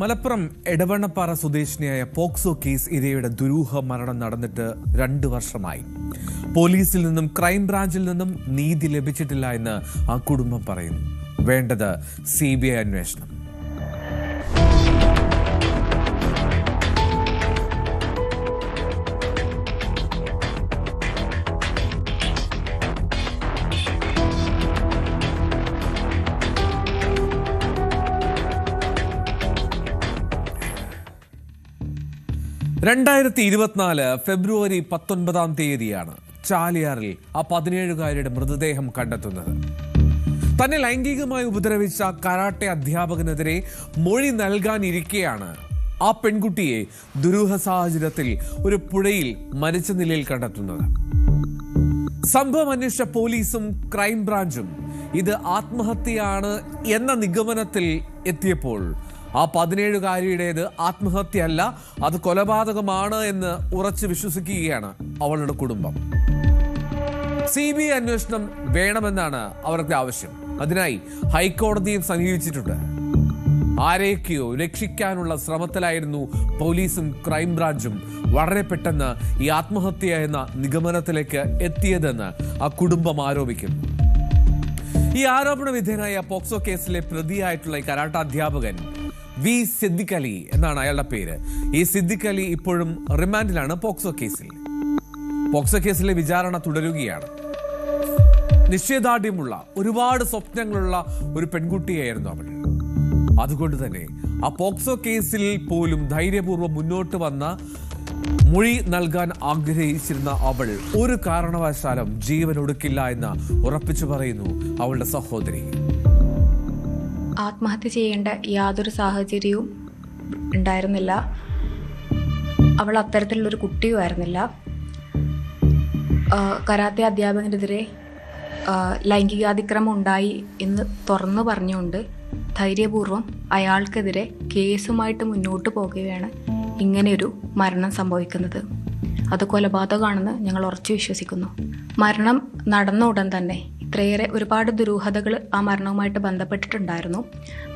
മലപ്പുറം എടവണ്ണപ്പാറ സ്വദേശിനിയായ POCSO case ഇരയുടെ ദുരൂഹ മരണം നടന്നിട്ട് 2 വർഷമായി. പോലീസിൽ നിന്നും ക്രൈംബ്രാഞ്ചിൽ നിന്നും നീതി ലഭിച്ചിട്ടില്ല എന്ന് ആ കുടുംബം പറയുന്നു. വേണ്ടത് CBI അന്വേഷണം. ഫെബ്രുവരി 19 ചാലിയാറിൽ ആ 17-കാരിയുടെ മൃതദേഹം കണ്ടെത്തുന്നത്. തന്നെ ലൈംഗികമായി ഉപദ്രവിച്ച കരാട്ടെ അധ്യാപകനെതിരെ മൊഴി നൽകാനിരിക്കെയാണ് ആ പെൺകുട്ടിയെ ദുരൂഹ സാഹചര്യത്തിൽ ഒരു പുഴയിൽ മരിച്ച നിലയിൽ കണ്ടെത്തുന്നത്. സംഭവം അന്വേഷിച്ച പോലീസും ക്രൈംബ്രാഞ്ചും ഇത് ആത്മഹത്യയാണ് എന്ന നിഗമനത്തിൽ എത്തിയപ്പോൾ ആ 17-കാരിയുടേത് ആത്മഹത്യയല്ല, അത് കൊലപാതകമാണ് എന്ന് ഉറച്ചു വിശ്വസിക്കുകയാണ് അവളുടെ കുടുംബം. CBI അന്വേഷണം വേണമെന്നാണ് അവർക്ക് ആവശ്യം. അതിനായി ഹൈക്കോടതിയും സമീപിച്ചിട്ടുണ്ട്. ആരെയൊക്കെയോ രക്ഷിക്കാനുള്ള ശ്രമത്തിലായിരുന്നു പോലീസും ക്രൈംബ്രാഞ്ചും വളരെ പെട്ടെന്ന് ഈ ആത്മഹത്യ എന്ന നിഗമനത്തിലേക്ക് എത്തിയതെന്ന് ആ കുടുംബം ആരോപിക്കുന്നു. ഈ ആരോപണ വിധേയനായ പോക്സോ കേസിലെ പ്രതിയായിട്ടുള്ള ഈ കരാട്ട അധ്യാപകൻ V. സിദ്ദിഖ് അലി എന്നാണ് അയാളുടെ പേര്. ഈ സിദ്ദിഖ് അലി ഇപ്പോഴും റിമാൻഡിലാണ് പോക്സോ കേസിൽ. പോക്സോ കേസിലെ വിചാരണ തുടരുകയാണ്. നിശ്ചയദാർഢ്യമുള്ള ഒരുപാട് സ്വപ്നങ്ങളുള്ള ഒരു പെൺകുട്ടിയായിരുന്നു അവൾ. അതുകൊണ്ട് തന്നെ ആ പോക്സോ കേസിൽ പോലും ധൈര്യപൂർവ്വം മുന്നോട്ട് വന്ന മൊഴി നൽകാൻ ആഗ്രഹിച്ചിരുന്ന അവൾ ഒരു കാരണവശാലും ജീവൻ ഒടുക്കില്ല എന്ന് ഉറപ്പിച്ചു പറയുന്നു അവളുടെ സഹോദരി. ആത്മഹത്യ ചെയ്യേണ്ട യാതൊരു സാഹചര്യവും ഉണ്ടായിരുന്നില്ല. അവൾ അത്തരത്തിലുള്ളൊരു കുട്ടിയും ആയിരുന്നില്ല. കരാത്തെ അധ്യാപകനെതിരെ ലൈംഗികാതിക്രമം ഉണ്ടായി എന്ന് തുറന്നു പറഞ്ഞുകൊണ്ട് ധൈര്യപൂർവ്വം അയാൾക്കെതിരെ കേസുമായിട്ട് മുന്നോട്ട് പോകുകയാണ് ഇങ്ങനെയൊരു മരണം സംഭവിക്കുന്നത്. അത് കൊലപാതകമാണെന്ന് ഞങ്ങൾ ഉറച്ചു വിശ്വസിക്കുന്നു. മരണം നടന്ന ഉടൻ തന്നെ ഇത്രയേറെ ഒരുപാട് ദുരൂഹതകൾ ആ മരണവുമായിട്ട് ബന്ധപ്പെട്ടിട്ടുണ്ടായിരുന്നു.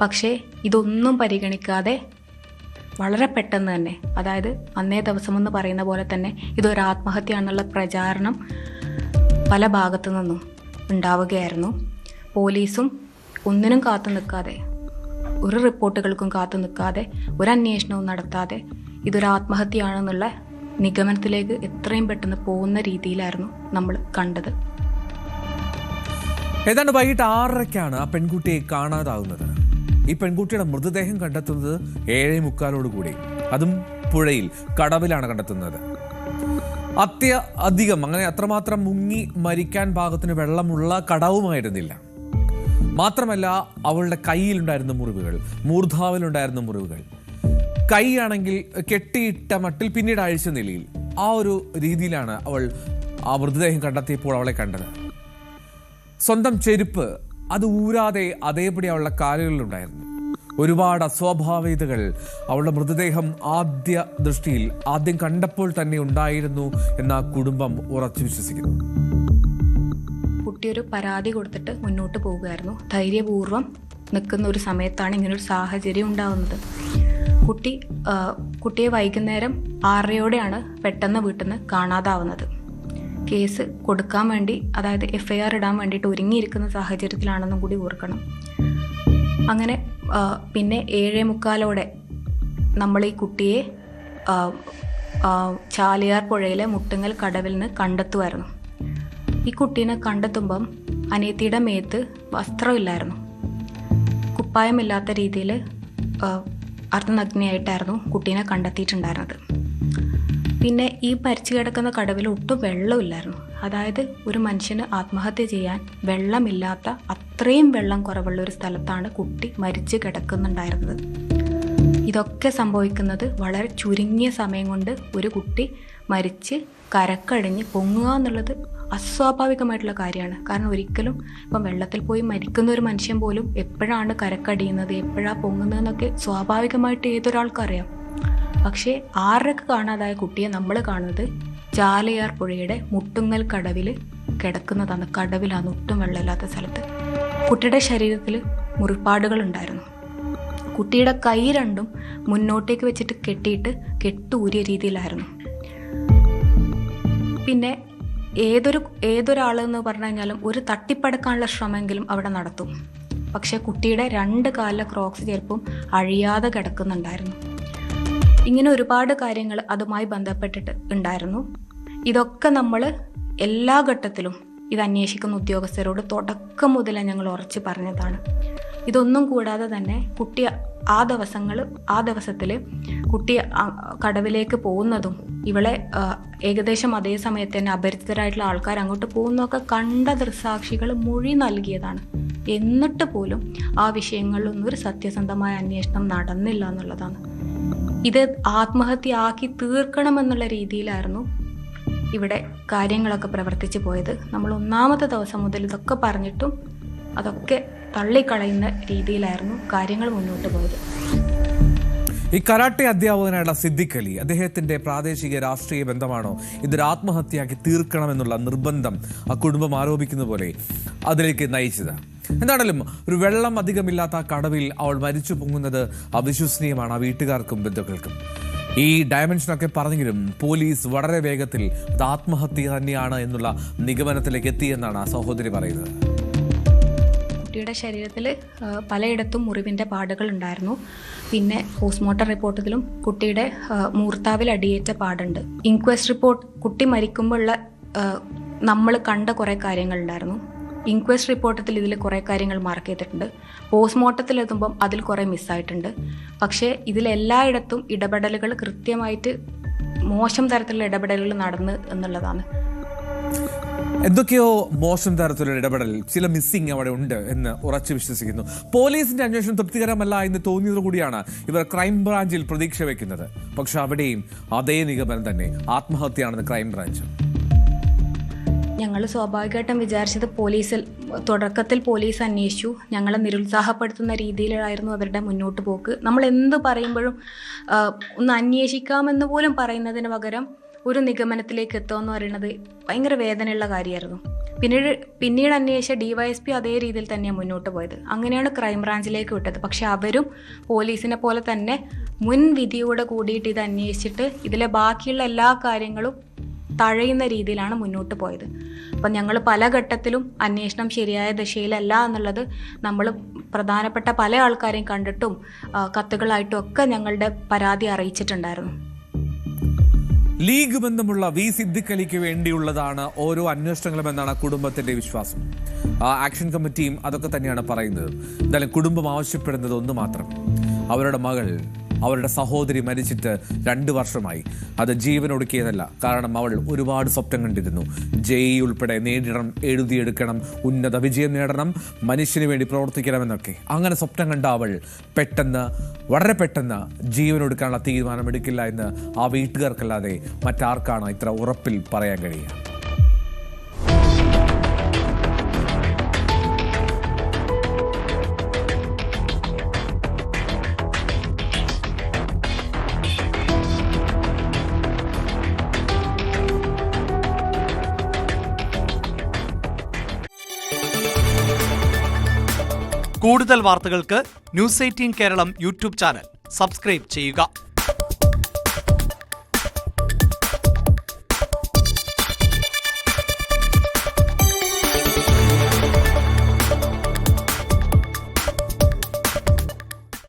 പക്ഷേ ഇതൊന്നും പരിഗണിക്കാതെ വളരെ പെട്ടെന്ന് തന്നെ, അതായത് അന്നേ ദിവസം എന്ന് പറയുന്ന പോലെ തന്നെ ഇതൊരു ആത്മഹത്യയാണെന്നുള്ള പ്രചാരണം പല ഭാഗത്തു നിന്നും ഉണ്ടാവുകയായിരുന്നു. പോലീസും ഒന്നിനും കാത്തു നിൽക്കാതെ, ഒരു റിപ്പോർട്ടുകൾക്കും കാത്തു നിൽക്കാതെ, ഒരു അന്വേഷണവും നടത്താതെ ഇതൊരു ആത്മഹത്യയാണെന്നുള്ള നിഗമനത്തിലേക്ക് എത്രയും പെട്ടെന്ന് പോകുന്ന രീതിയിലായിരുന്നു നമ്മൾ കണ്ടത്. ഏതാണ്ട് വൈകിട്ട് 6:30 ആ പെൺകുട്ടിയെ കാണാതാവുന്നത്. ഈ പെൺകുട്ടിയുടെ മൃതദേഹം കണ്ടെത്തുന്നത് 7:45 അതും പുഴയിൽ, കടവിലാണ് കണ്ടെത്തുന്നത്. അധികം അങ്ങനെ അത്രമാത്രം മുങ്ങി മരിക്കാൻ പാകത്തിന് വെള്ളമുള്ള കടവുമായിരുന്നില്ല. മാത്രമല്ല അവളുടെ കയ്യിലുണ്ടായിരുന്ന മുറിവുകൾ, മൂർധാവിലുണ്ടായിരുന്ന മുറിവുകൾ, കൈയാണെങ്കിൽ കെട്ടിയിട്ട മട്ടിൽ പിന്നീട് അഴിച്ച നിലയിൽ, ആ ഒരു രീതിയിലാണ് അവൾ ആ മൃതദേഹം കണ്ടെത്തിയപ്പോൾ അവളെ കണ്ടത്. സ്വന്തം ചെരുപ്പ് അത് ഊരാതെ അതേപടി അവളുടെ കാലുകളിലുണ്ടായിരുന്നു. ഒരുപാട് അസ്വാഭാവികതകൾ അവളുടെ മൃതദേഹം ആദ്യം കണ്ടപ്പോൾ തന്നെ ഉണ്ടായിരുന്നു എന്ന് ആ കുടുംബം ഉറച്ചു വിശ്വസിക്കുന്നു. കുട്ടിയൊരു പരാതി കൊടുത്തിട്ട് മുന്നോട്ട് പോവുകയായിരുന്നു. ധൈര്യപൂർവ്വം നിൽക്കുന്ന ഒരു സമയത്താണ് ഇങ്ങനൊരു സാഹചര്യം ഉണ്ടാകുന്നത്. കുട്ടിയെ വൈകുന്നേരം 6:30 പെട്ടെന്ന് വീട്ടിൽ നിന്ന് കാണാതാവുന്നത്. കേസ് കൊടുക്കാൻ വേണ്ടി, അതായത് FIR ഇടാൻ വേണ്ടിയിട്ട് ഒരുങ്ങിയിരിക്കുന്ന സാഹചര്യത്തിലാണെന്നും കൂടി ഓർക്കണം. അങ്ങനെ പിന്നെ 7:45 നമ്മൾ ഈ കുട്ടിയെ ചാലിയാർ പുഴയിലെ മുട്ടുങ്ങൽ കടവിൽ നിന്ന് കണ്ടെത്തുമായിരുന്നു. ഈ കുട്ടീനെ കണ്ടെത്തുമ്പം അനിയത്തിയുടെ മേത്ത് വസ്ത്രമില്ലായിരുന്നു. കുപ്പായമില്ലാത്ത രീതിയിൽ അർദ്ധനഗ്നയായിട്ടായിരുന്നു കുട്ടീനെ കണ്ടെത്തിയിട്ടുണ്ടായിരുന്നത്. പിന്നെ ഈ മരിച്ചു കിടക്കുന്ന കടവിൽ ഒട്ടും വെള്ളമില്ലായിരുന്നു. അതായത് ഒരു മനുഷ്യന് ആത്മഹത്യ ചെയ്യാൻ വെള്ളമില്ലാത്ത, അത്രയും വെള്ളം കുറവുള്ള ഒരു സ്ഥലത്താണ് കുട്ടി മരിച്ചു കിടക്കുന്നുണ്ടായിരുന്നത്. ഇതൊക്കെ സംഭവിക്കുന്നത് വളരെ ചുരുങ്ങിയ സമയം കൊണ്ട് ഒരു കുട്ടി മരിച്ച് കരക്കടിഞ്ഞ് പൊങ്ങുക എന്നുള്ളത് അസ്വാഭാവികമായിട്ടുള്ള കാര്യമാണ്. കാരണം ഒരിക്കലും ഇപ്പം വെള്ളത്തിൽ പോയി മരിക്കുന്ന ഒരു മനുഷ്യൻ പോലും എപ്പോഴാണ് കരക്കടിയുന്നത്, എപ്പോഴാണ് പൊങ്ങുന്നതെന്നൊക്കെ സ്വാഭാവികമായിട്ട് ഏതൊരാൾക്കറിയാം. പക്ഷേ 6:30 കാണാതായ കുട്ടിയെ നമ്മൾ കാണുന്നത് ചാലിയാർ പുഴയുടെ മുട്ടുങ്ങൽ കടവിൽ കിടക്കുന്നതാണ്. കടവിലാണ്, ഒട്ടും വെള്ളമില്ലാത്ത സ്ഥലത്ത്. കുട്ടിയുടെ ശരീരത്തിൽ മുറിപ്പാടുകൾ ഉണ്ടായിരുന്നു. കുട്ടിയുടെ കൈ രണ്ടും മുന്നോട്ടേക്ക് വെച്ചിട്ട് കെട്ടിയിട്ട് കെട്ടൂരിയ രീതിയിലായിരുന്നു. പിന്നെ ഏതൊരാളെന്ന് പറഞ്ഞു കഴിഞ്ഞാലും ഒരു തട്ടിപ്പടക്കാനുള്ള ശ്രമമെങ്കിലും അവിടെ നടത്തും. പക്ഷെ കുട്ടിയുടെ 2 കാലിലെ ക്രോക്സ് ചെരുപ്പും അഴിയാതെ കിടക്കുന്നുണ്ടായിരുന്നു. ഇങ്ങനെ ഒരുപാട് കാര്യങ്ങൾ അതുമായി ബന്ധപ്പെട്ടിട്ട് ഉണ്ടായിരുന്നു. ഇതൊക്കെ നമ്മൾ എല്ലാ ഘട്ടത്തിലും ഇത് അന്വേഷിക്കുന്ന ഉദ്യോഗസ്ഥരോട് തുടക്കം മുതലേ ഞങ്ങൾ ഉറച്ചു പറഞ്ഞതാണ്. ഇതൊന്നും കൂടാതെ തന്നെ കുട്ടി ആ ദിവസത്തിൽ കുട്ടി കടവിലേക്ക് പോകുന്നതും ഇവളെ ഏകദേശം അതേ സമയത്ത് തന്നെ അപരിചിതരായിട്ടുള്ള ആൾക്കാർ അങ്ങോട്ട് പോകുന്നതൊക്കെ കണ്ട ദൃക്സാക്ഷികൾ മൊഴി നൽകിയതാണ്. എന്നിട്ട് പോലും ആ വിഷയങ്ങളിലൊന്നും ഒരു സത്യസന്ധമായ അന്വേഷണം നടന്നില്ല എന്നുള്ളതാണ്. ഇത് ആത്മഹത്യയാക്കി തീർക്കണമെന്നുള്ള രീതിയിലായിരുന്നു ഇവിടെ കാര്യങ്ങളൊക്കെ പ്രവർത്തിച്ചു പോയത്. നമ്മൾ 1-ാമത്തെ ദിവസം മുതൽ ഇതൊക്കെ പറഞ്ഞിട്ടും അതൊക്കെ തള്ളിക്കളയുന്ന രീതിയിലായിരുന്നു കാര്യങ്ങൾ മുന്നോട്ട് പോയത്. ഈ കരാട്ടെ അധ്യാപകനായുള്ള സിദ്ദിഖ് അലി, അദ്ദേഹത്തിന്റെ പ്രാദേശിക രാഷ്ട്രീയ ബന്ധമാണോ ഇതൊരു ആത്മഹത്യയാക്കി തീർക്കണമെന്നുള്ള നിർബന്ധം ആ കുടുംബം ആരോപിക്കുന്ന പോലെ അതിലേക്ക് നയിച്ചത്? എന്താണെങ്കിലും ഒരു വെള്ളം അധികമില്ലാത്ത ആ കടവിൽ അവൾ മരിച്ചു പൊങ്ങുന്നത് അവിശ്വസനീയമാണ് ആ വീട്ടുകാർക്കും ബന്ധുക്കൾക്കും. ഈ ഡയമെൻഷനൊക്കെ പറഞ്ഞെങ്കിലും പോലീസ് വളരെ വേഗത്തിൽ അത് ആത്മഹത്യ തന്നെയാണ് എന്നുള്ള നിഗമനത്തിലേക്ക് എത്തിയെന്നാണ് ആ സഹോദരി പറയുന്നത്. കുട്ടിയുടെ ശരീരത്തിൽ പലയിടത്തും മുറിവിൻ്റെ പാടുകൾ ഉണ്ടായിരുന്നു. പിന്നെ പോസ്റ്റ്മോർട്ടം റിപ്പോർട്ടിലും കുട്ടിയുടെ മൂർത്താവിൽ അടിയേറ്റ പാടുണ്ട്. ഇൻക്വസ്റ്റ് റിപ്പോർട്ട് കുട്ടി മരിക്കുമ്പോഴുള്ള നമ്മൾ കണ്ട കുറേ കാര്യങ്ങളുണ്ടായിരുന്നു. ഇൻക്വസ്റ്റ് റിപ്പോർട്ടത്തിൽ ഇതിൽ കുറേ കാര്യങ്ങൾ മാർക്ക് ചെയ്തിട്ടുണ്ട്. പോസ്റ്റ്മോർട്ടത്തിലെത്തുമ്പം അതിൽ കുറേ മിസ്സായിട്ടുണ്ട്. പക്ഷേ ഇതിലെല്ലായിടത്തും ഇടപെടലുകൾ കൃത്യമായിട്ട് മോശം തരത്തിലുള്ള ഇടപെടലുകൾ നടന്നു എന്നുള്ളതാണ്. എന്തൊക്കെയോ മോശം തരത്തിലുള്ള ഇടപെടൽ, ചില മിസ്സിംഗ് അവിടെ ഉണ്ട് എന്ന് ഉറച്ചു വിശ്വസിക്കുന്നു. പോലീസിന്റെ അന്വേഷണം തൃപ്തികരമല്ല എന്ന് തോന്നിയതോടുകൂടിയാണ് ഇവർ ക്രൈംബ്രാഞ്ചിൽ പ്രതീക്ഷ വയ്ക്കുന്നത്. പക്ഷെ അവിടെയും അതേ നിഗമനം തന്നെ, ആത്മഹത്യയാണെന്ന് ക്രൈംബ്രാഞ്ച്. ഞങ്ങൾ സ്വാഭാവികമായിട്ടും വിചാരിച്ചത് തുടക്കത്തിൽ പോലീസ് അന്വേഷിച്ചു. ഞങ്ങളെ നിരുത്സാഹപ്പെടുത്തുന്ന രീതിയിലായിരുന്നു അവരുടെ മുന്നോട്ട് പോക്ക്. നമ്മൾ എന്ത് പറയുമ്പോഴും ഒന്ന് അന്വേഷിക്കാമെന്ന് പോലും പറയുന്നതിന് പകരം ഒരു നിഗമനത്തിലേക്ക് എത്തുമെന്ന് പറയുന്നത് ഭയങ്കര വേദനയുള്ള കാര്യമായിരുന്നു. പിന്നീട് അന്വേഷിച്ച DYSP അതേ രീതിയിൽ തന്നെയാണ് മുന്നോട്ട് പോയത്. അങ്ങനെയാണ് ക്രൈംബ്രാഞ്ചിലേക്ക് വിട്ടത്. പക്ഷെ അവരും പോലീസിനെ പോലെ തന്നെ മുൻവിധിയോടെ കൂടിയിട്ട് ഇത് അന്വേഷിച്ചിട്ട് ഇതിലെ ബാക്കിയുള്ള എല്ലാ കാര്യങ്ങളും തഴയുന്ന രീതിയിലാണ് മുന്നോട്ട് പോയത്. അപ്പം ഞങ്ങൾ പല ഘട്ടത്തിലും അന്വേഷണം ശരിയായ ദിശയിലല്ല എന്നുള്ളത് നമ്മൾ പ്രധാനപ്പെട്ട പല ആൾക്കാരെയും കണ്ടിട്ടും കത്തുകളായിട്ടും ഒക്കെ ഞങ്ങളുടെ പരാതി അറിയിച്ചിട്ടുണ്ടായിരുന്നു. ലീഗ് ബന്ധമുള്ള സിദ്ദിഖ് അലിക്ക് വേണ്ടിയുള്ളതാണ് ഓരോ അന്വേഷണങ്ങളും എന്നാണ് കുടുംബത്തിന്റെ വിശ്വാസം. ആക്ഷൻ കമ്മിറ്റിയും അതൊക്കെ തന്നെയാണ് പറയുന്നത്. എന്തായാലും കുടുംബം ആവശ്യപ്പെടുന്നത് ഒന്ന് മാത്രം, അവരുടെ മകൾ, അവരുടെ സഹോദരി മരിച്ചിട്ട് 2 വർഷമായി. അത് ജീവൻ ഒടുക്കിയതല്ല. കാരണം അവൾ ഒരുപാട് സ്വപ്നം കണ്ടിരുന്നു. ജെഇ ഉൾപ്പെടെ നേടണം, എഴുതിയെടുക്കണം, ഉന്നത വിജയം നേടണം, മനുഷ്യന് വേണ്ടി പ്രവർത്തിക്കണമെന്നൊക്കെ. അങ്ങനെ സ്വപ്നം കണ്ട അവൾ വളരെ പെട്ടെന്ന് ജീവൻ ഒടുക്കാനുള്ള തീരുമാനമെടുക്കില്ല എന്ന് ആ വീട്ടുകാർക്കല്ലാതെ മറ്റാർക്കാണ് ഇത്ര ഉറപ്പിൽ പറയാൻ കഴിയുക? കൂടുതൽ വാർത്തകൾക്ക് News 18 Keralam YouTube channel subscribe ചെയ്യുക.